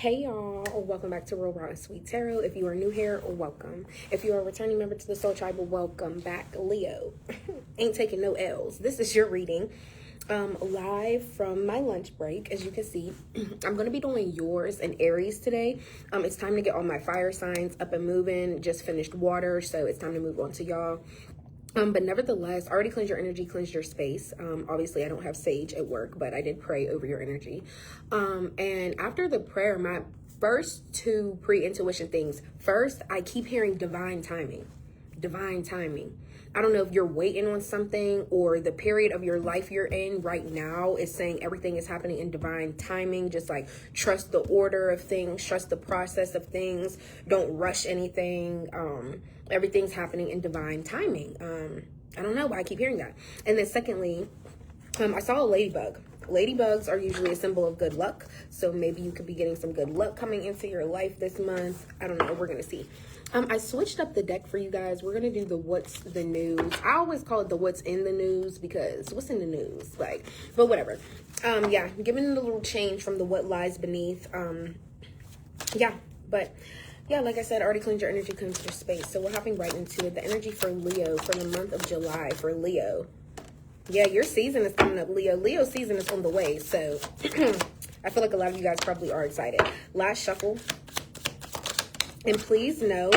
Hey y'all, welcome back to Real Raw and Sweet Tarot. If you are new here, welcome. If you are a returning member to the Soul Tribe, welcome back. Leo, ain't taking no L's. This is your reading, live from my lunch break. As you can see, I'm going to be doing yours and Aries today. It's time to get all my fire signs up and moving. Just finished water, so it's time to move on to y'all. But nevertheless, already cleansed your energy, cleansed your space. Obviously, I don't have sage at work, but I did pray over your energy. And after the prayer, my first two pre-intuition things. First, I keep hearing divine timing. Divine timing. I don't know if you're waiting on something or the period of your life you're in right now is saying everything is happening in divine timing. Just like trust the order of things, trust the process of things. Don't rush anything. Everything's happening in divine timing. I don't know why I keep hearing that. And then secondly, I saw a ladybug. Ladybugs are usually a symbol of good luck. So maybe you could be getting some good luck coming into your life this month. I don't know. We're going to see. I switched up the deck for you guys. We're going to do the what's the news. I always call it the what's in the news because what's in the news? Like, but whatever. Yeah, giving it a little change from the what lies beneath. Yeah, but yeah, like I said, already cleaned your energy, cleansed your space. So we're hopping right into it. The energy for Leo for the month of July for Leo. Yeah, your season is coming up, Leo. Leo's season is on the way. So I feel like a lot of you guys probably are excited. Last shuffle. And please know,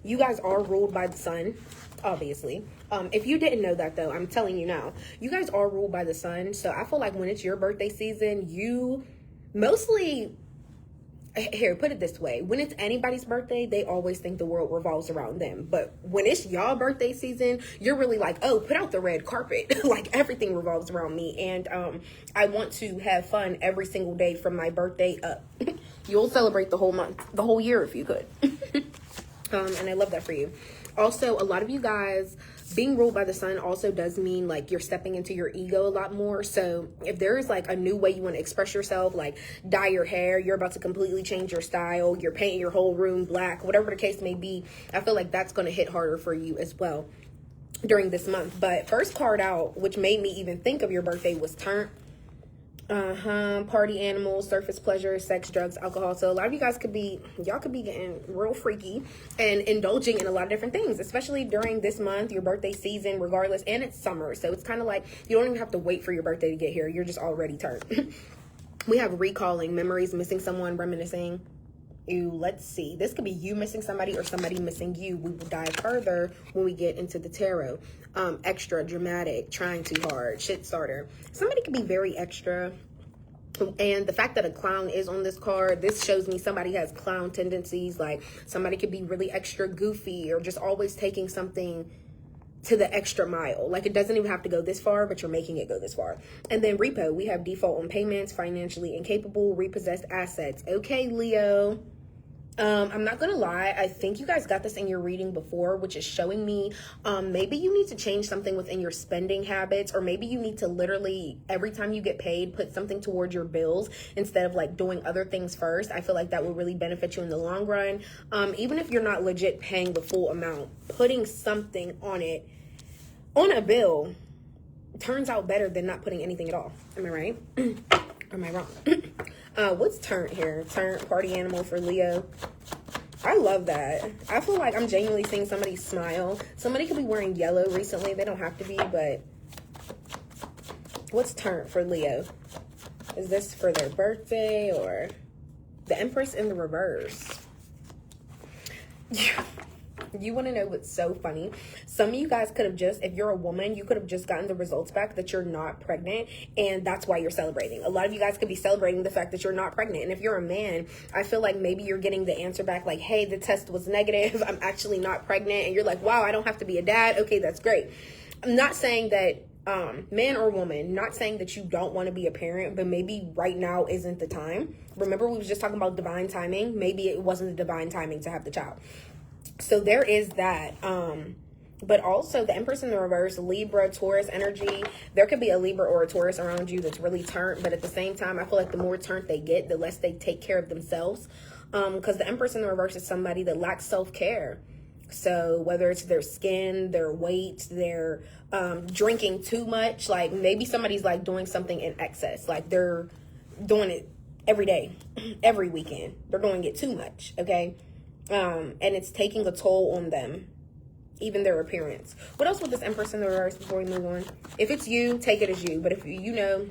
you guys are ruled by the sun, obviously. If you didn't know that, though, I'm telling you now. You guys are ruled by the sun. So I feel like when it's your birthday season, you mostly... Here, put it this way. When it's anybody's birthday, they always think the world revolves around them. But when it's y'all birthday season, you're really like, oh, put out the red carpet. Like everything revolves around me. And I want to have fun every single day from my birthday up. You'll celebrate the whole month, the whole year if you could. And I love that for you. Also, a lot of you guys being ruled by the sun also does mean like you're stepping into your ego a lot more. So if there is like a new way you want to express yourself, like dye your hair, you're about to completely change your style, you're painting your whole room black, whatever the case may be, I feel like that's going to hit harder for you as well during this month. But first card out, which made me even think of your birthday, was Turn. Party animals, surface pleasure, sex, drugs, alcohol. So a lot of you guys y'all could be getting real freaky and indulging in a lot of different things, especially during this month, your birthday season, regardless. And it's summer. So it's kind of like you don't even have to wait for your birthday to get here. You're just already turned. We have recalling memories, missing someone, reminiscing. Ew, let's see. This could be you missing somebody or somebody missing you. We will dive further when we get into the tarot. Extra, dramatic, trying too hard, shit starter. Somebody could be very extra. And the fact that a clown is on this card, this shows me somebody has clown tendencies. Like somebody could be really extra goofy or just always taking something to the extra mile. Like it doesn't even have to go this far, but you're making it go this far. And then repo, we have default on payments, financially incapable, repossessed assets. Okay, Leo. I'm not gonna lie, I think you guys got this in your reading before, which is showing me maybe you need to change something within your spending habits, or maybe you need to literally every time you get paid put something towards your bills instead of like doing other things first. I feel like that will really benefit you in the long run. Even if you're not legit paying the full amount, putting something on it on a bill turns out better than not putting anything at all. Am I right? Or am I wrong? What's turn here? Turn, party animal for Leo. I love that. I feel like I'm genuinely seeing somebody smile. Somebody could be wearing yellow recently. They don't have to be, but what's turn for Leo? Is this for their birthday or the Empress in the reverse? Yeah. You want to know what's so funny? Some of you guys could have just, if you're a woman, you could have just gotten the results back that you're not pregnant, and that's why you're celebrating. A lot of you guys could be celebrating the fact that you're not pregnant. And if you're a man, I feel like maybe you're getting the answer back like, hey, the test was negative. I'm actually not pregnant. And you're like, wow, I don't have to be a dad. Okay, that's great. I'm not saying that man or woman, not saying that you don't want to be a parent, but maybe right now isn't the time. Remember, we was just talking about divine timing. Maybe it wasn't the divine timing to have the child. So there is that. But also the Empress in the reverse, Libra, Taurus energy. There could be a Libra or a Taurus around you that's really turned. But at the same time, I feel like the more turned they get, the less they take care of themselves. Because the Empress in the reverse is somebody that lacks self-care. So whether it's their skin, their weight, their drinking too much, like maybe somebody's like doing something in excess. Like they're doing it every day, every weekend. They're doing it too much, okay? And it's taking a toll on them, even their appearance. What else with this Empress in the reverse before we move on? If it's you, take it as you. But if you know,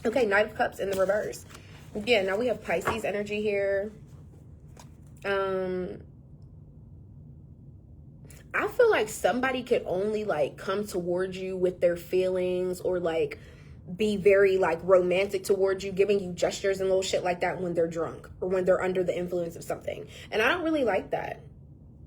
okay, Knight of Cups in the reverse. Yeah, now we have Pisces energy here. I feel like somebody could only like come towards you with their feelings, or like be very like romantic towards you, giving you gestures and little shit like that when they're drunk or when they're under the influence of something. And I don't really like that.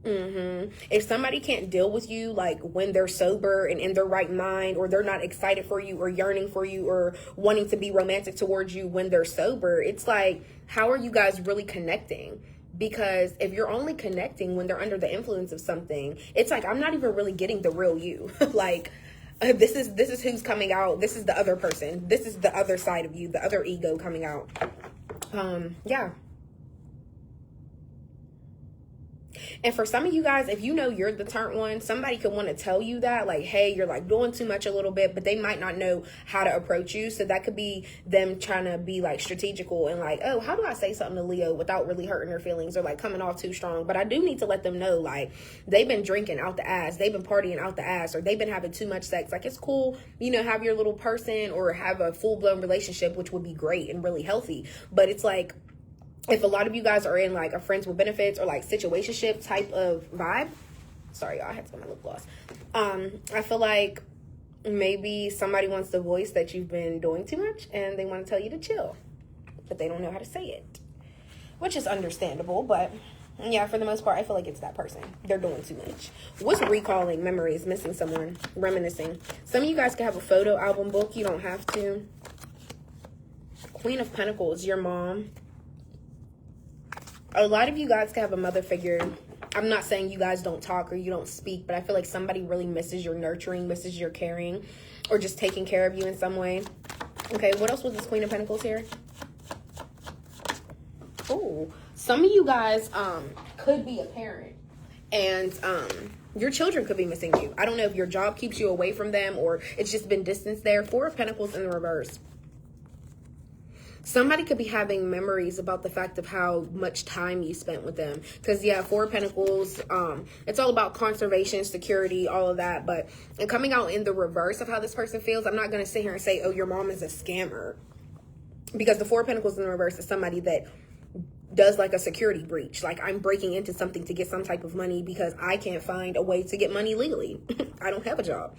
If somebody can't deal with you like when they're sober and in their right mind, or they're not excited for you or yearning for you or wanting to be romantic towards you when they're sober, it's like, how are you guys really connecting? Because if you're only connecting when they're under the influence of something, it's like, I'm not even really getting the real you. Like, this is who's coming out. This is the other person. This is the other side of you, the other ego coming out. Yeah. And for some of you guys, if you know you're the turned one, somebody could want to tell you that, like, hey, you're like doing too much a little bit, but they might not know how to approach you. So that could be them trying to be like strategical and like, oh, how do I say something to Leo without really hurting their feelings or like coming off too strong? But I do need to let them know, like, they've been drinking out the ass, they've been partying out the ass, or they've been having too much sex. Like, it's cool, you know, have your little person or have a full-blown relationship, which would be great and really healthy. But it's like, if a lot of you guys are in like a friends with benefits or like situationship type of vibe, sorry y'all, I had to get my lip gloss. I feel like maybe somebody wants to voice that you've been doing too much and they want to tell you to chill, but they don't know how to say it, which is understandable. But yeah, for the most part, I feel like it's that person. They're doing too much. What's recalling memories, missing someone, reminiscing? Some of you guys can have a photo album book. You don't have to. Queen of Pentacles, your mom. A lot of you guys can have a mother figure. I'm not saying you guys don't talk or you don't speak, but I feel like somebody really misses your nurturing, misses your caring, or just taking care of you in some way. Okay, what else was this Queen of Pentacles here? Oh, some of you guys could be a parent, and your children could be missing you. I don't know if your job keeps you away from them or it's just been distance there. Four of Pentacles in the reverse. Somebody could be having memories about the fact of how much time you spent with them. Because, yeah, Four of Pentacles, it's all about conservation, security, all of that. But and coming out in the reverse of how this person feels, I'm not going to sit here and say, oh, your mom is a scammer. Because the Four of Pentacles in the reverse is somebody that does like a security breach. Like, I'm breaking into something to get some type of money because I can't find a way to get money legally. I don't have a job.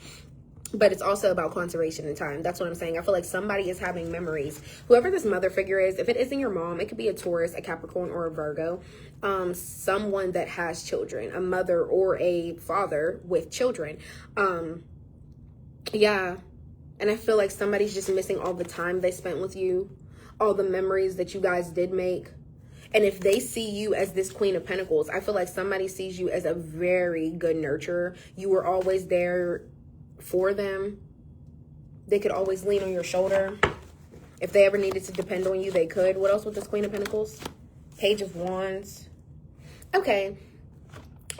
But it's also about conservation and time. That's what I'm saying. I feel like somebody is having memories. Whoever this mother figure is, if it isn't your mom, it could be a Taurus, a Capricorn, or a Virgo. Someone that has children, a mother or a father with children. Yeah. And I feel like somebody's just missing all the time they spent with you, all the memories that you guys did make. And if they see you as this Queen of Pentacles, I feel like somebody sees you as a very good nurturer. You were always there for them. They could always lean on your shoulder. If they ever needed to depend on you, they could. What else with this Queen of Pentacles? Page of Wands. Okay.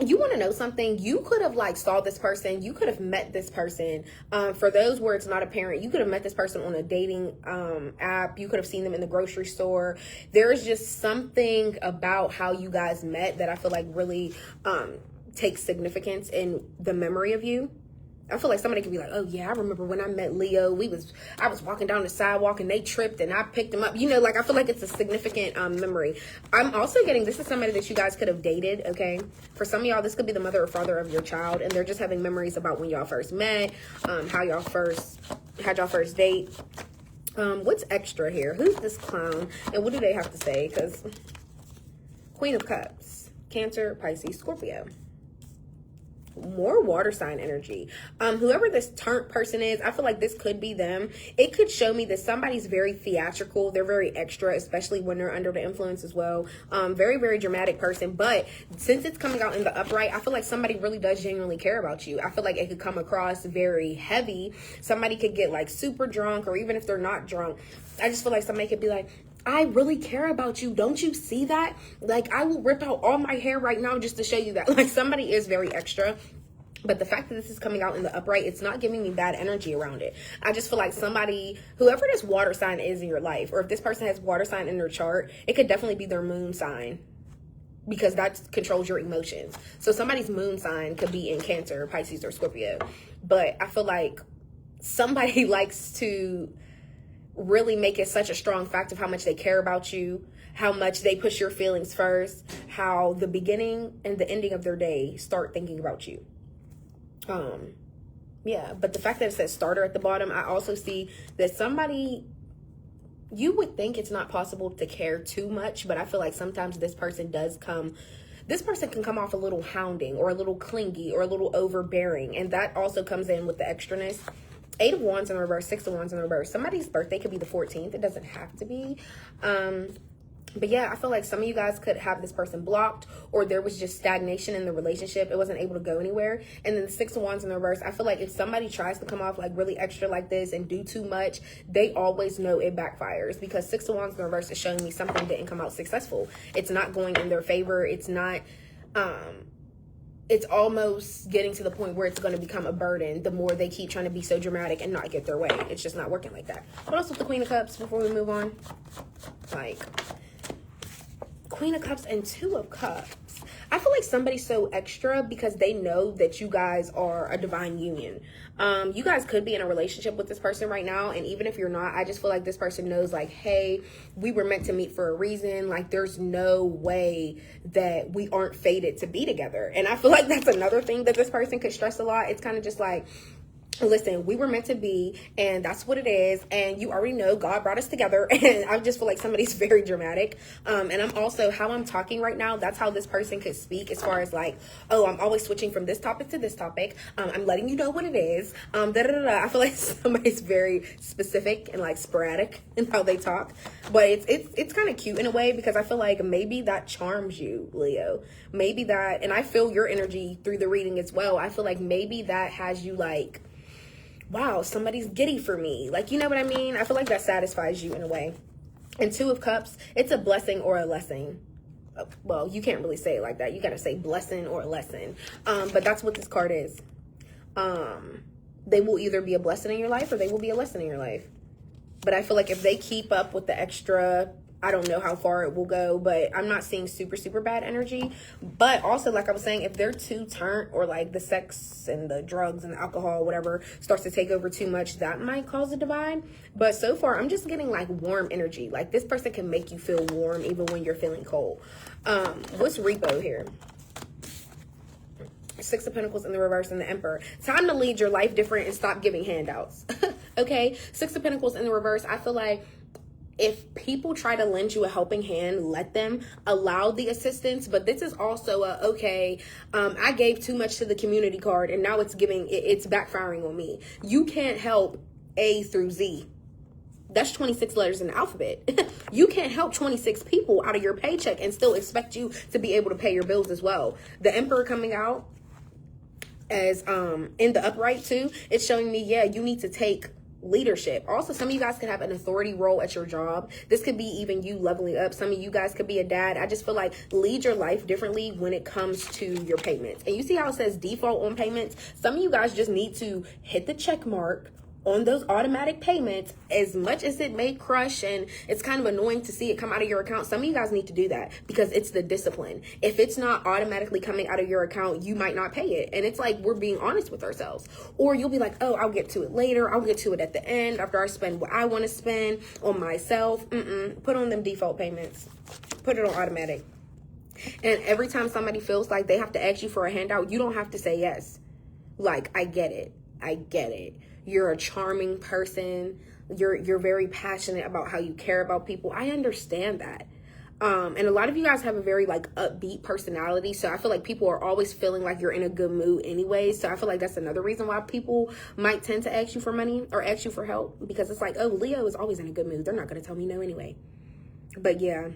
You want to know something? You could have like saw this person. You could have met this person. For those where it's not apparent, you could have met this person on a dating app. You could have seen them in the grocery store. There's just something about how you guys met that I feel like really takes significance in the memory of you. I feel like somebody could be like, oh yeah, I remember when I met Leo, I was walking down the sidewalk and they tripped and I picked them up. You know, like I feel like it's a significant memory. I'm also getting, this is somebody that you guys could have dated, okay? For some of y'all, this could be the mother or father of your child, and they're just having memories about when y'all first met, how y'all had y'all first date. What's extra here? Who's this clown? And what do they have to say? Because Queen of Cups, Cancer, Pisces, Scorpio. More water sign energy. Whoever this turnt person is, I feel like this could be them. It could show me that somebody's very theatrical. They're very extra, especially when they're under the influence as well. Very, very dramatic person. But since it's coming out in the upright, I feel like somebody really does genuinely care about you. I feel like it could come across very heavy. Somebody could get like super drunk, or even if they're not drunk, I just feel like somebody could be like, I really care about you. Don't you see that? Like, I will rip out all my hair right now just to show you that. Like, somebody is very extra. But the fact that this is coming out in the upright, it's not giving me bad energy around it. I just feel like somebody, whoever this water sign is in your life, or if this person has water sign in their chart, it could definitely be their moon sign, because that controls your emotions. So somebody's moon sign could be in Cancer, Pisces, or Scorpio. But I feel like somebody likes to really make it such a strong fact of how much they care about you, how much they push your feelings first, how the beginning and the ending of their day start thinking about you. Yeah, but the fact that it says starter at the bottom, I also see that somebody, you would think it's not possible to care too much, but I feel like sometimes this person can come off a little hounding or a little clingy or a little overbearing, and that also comes in with the extraness. 8 of Wands in reverse, 6 of Wands in reverse. Somebody's birthday could be the 14th. It doesn't have to be. But yeah, I feel like some of you guys could have this person blocked, or there was just stagnation in the relationship. It wasn't able to go anywhere. And then the 6 of Wands in the reverse, I feel like if somebody tries to come off like really extra like this and do too much, they always know it backfires, because 6 of Wands in the reverse is showing me something didn't come out successful. It's not going in their favor. It's not, it's almost getting to the point where it's going to become a burden the more they keep trying to be so dramatic and not get their way. It's just not working like that. What else with the Queen of Cups before we move on? Like, Queen of Cups and 2 of Cups. I feel like somebody's so extra because they know that you guys are a divine union. You guys could be in a relationship with this person right now, and even if you're not, I just feel like this person knows, like, hey, we were meant to meet for a reason. Like, there's no way that we aren't fated to be together. And I feel like that's another thing that this person could stress a lot. It's kind of just like, listen, we were meant to be, and that's what it is, and you already know God brought us together. And I just feel like somebody's very dramatic, and I'm also, how I'm talking right now, that's how this person could speak, as far as like, oh, I'm always switching from this topic to this topic, I'm letting you know what it is, I feel like somebody's very specific and like sporadic in how they talk, but it's kind of cute in a way, because I feel like maybe that charms you, Leo. Maybe that, and I feel your energy through the reading as well. I feel like maybe that has you like, wow, somebody's giddy for me. Like, you know what I mean? I feel like that satisfies you in a way. And 2 of Cups, it's a blessing or a lesson. Well, you can't really say it like that. You got to say blessing or a lesson. But that's what this card is. They will either be a blessing in your life, or they will be a lesson in your life. But I feel like if they keep up with the extra, I don't know how far it will go, but I'm not seeing super, super bad energy. But also, like I was saying, if they're too turned, or like the sex and the drugs and the alcohol, whatever, starts to take over too much, that might cause a divide. But so far, I'm just getting like warm energy. Like, this person can make you feel warm even when you're feeling cold. What's repo here? 6 of Pentacles in the reverse and the Emperor. Time to lead your life different and stop giving handouts. Okay, 6 of Pentacles in the reverse. I feel like if people try to lend you a helping hand, let them, allow the assistance. But this is also I gave too much to the community card, and now it's backfiring on me. You can't help A through Z. That's 26 letters in the alphabet. You can't help 26 people out of your paycheck and still expect you to be able to pay your bills as well. The Emperor coming out as in the upright too, it's showing me, yeah, you need to take leadership. Also, some of you guys could have an authority role at your job. This could be even you leveling up. Some of you guys could be a dad. I just feel like lead your life differently when it comes to your payments. And you see how it says default on payments? Some of you guys just need to hit the check mark on those automatic payments. As much as it may crush and it's kind of annoying to see it come out of your account, some of you guys need to do that, because it's the discipline. If it's not automatically coming out of your account, you might not pay it. And it's like, we're being honest with ourselves. Or you'll be like, oh, I'll get to it later. I'll get to it at the end after I spend what I want to spend on myself. Put on them default payments. Put it on automatic. And every time somebody feels like they have to ask you for a handout, you don't have to say yes. Like, I get it. I get it. You're a charming person. You're very passionate about how you care about people. I understand that. And a lot of you guys have a very like upbeat personality. So I feel like people are always feeling like you're in a good mood anyway. So I feel like that's another reason why people might tend to ask you for money or ask you for help, because it's like, oh, Leo is always in a good mood. They're not going to tell me no anyway. But yeah,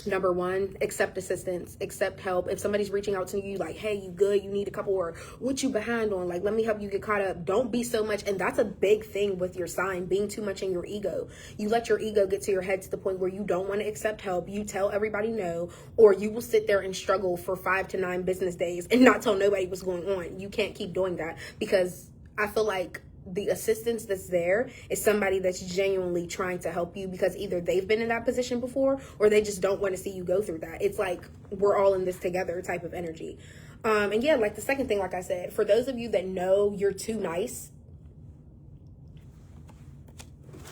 Number one, accept assistance, accept help. If somebody's reaching out to you like, hey, you good, you need a couple, or what you behind on, like, let me help you get caught up. Don't be so much. And that's a big thing with your sign, being too much in your ego. You let your ego get to your head to the point where you don't want to accept help. You tell everybody no, or you will sit there and struggle for 5 to 9 business days and not tell nobody what's going on. You can't keep doing that, because I feel like the assistance that's there is somebody that's genuinely trying to help you, because either they've been in that position before or they just don't want to see you go through that. It's like, we're all in this together type of energy. And yeah, like the second thing, like I said, for those of you that know you're too nice,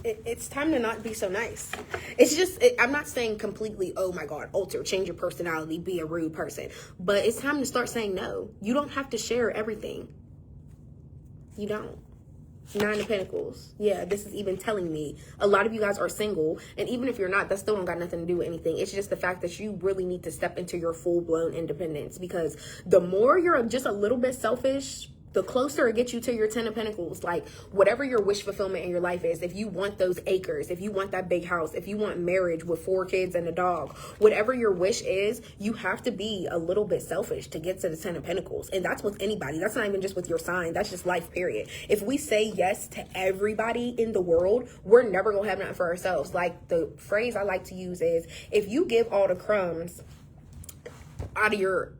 it's time to not be so nice. It's just, I'm not saying completely, oh my God, alter, change your personality, be a rude person. But it's time to start saying no. You don't have to share everything. You don't. 9 of Pentacles. Yeah, this is even telling me a lot of you guys are single, and even if you're not, that still don't got nothing to do with anything. It's just the fact that you really need to step into your full-blown independence, because the more you're just a little bit selfish, the closer it gets you to your 10 of Pentacles. Like, whatever your wish fulfillment in your life is, if you want those acres, if you want that big house, if you want marriage with 4 kids and a dog, whatever your wish is, you have to be a little bit selfish to get to the 10 of Pentacles. And that's with anybody. That's not even just with your sign. That's just life, period. If we say yes to everybody in the world, we're never going to have nothing for ourselves. Like, the phrase I like to use is, if you give all the crumbs out of your...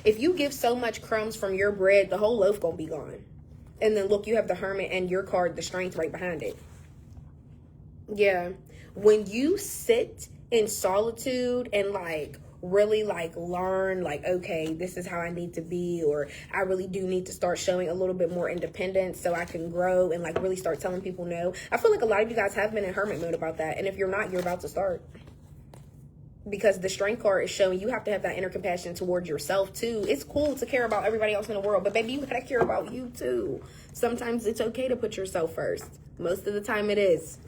If you give so much crumbs from your bread, the whole loaf gonna be gone. And then look, you have the Hermit and your card, the Strength, right behind it. Yeah. When you sit in solitude and like really like learn like, okay, this is how I need to be, or I really do need to start showing a little bit more independence so I can grow and like really start telling people no. I feel like a lot of you guys have been in hermit mode about that. And if you're not, you're about to start. Because the Strength card is showing you have to have that inner compassion towards yourself too. It's cool to care about everybody else in the world, but baby, you gotta care about you too. Sometimes it's okay to put yourself first. Most of the time it is.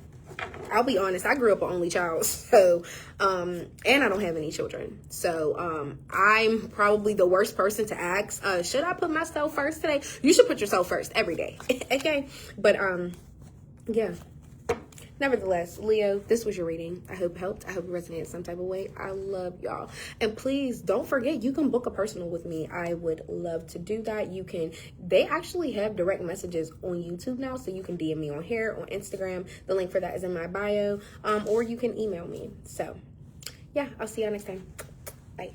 I'll be honest, I grew up an only child, so and I don't have any children. So I'm probably the worst person to ask, should I put myself first today? You should put yourself first every day. Okay? But yeah. Nevertheless, Leo, this was your reading. I hope it helped. I hope it resonated some type of way. I love y'all. And please don't forget, you can book a personal with me. I would love to do that. You can, they actually have direct messages on YouTube now, so you can DM me on here, on Instagram. The link for that is in my bio. Or you can email me. So yeah, I'll see y'all next time. Bye.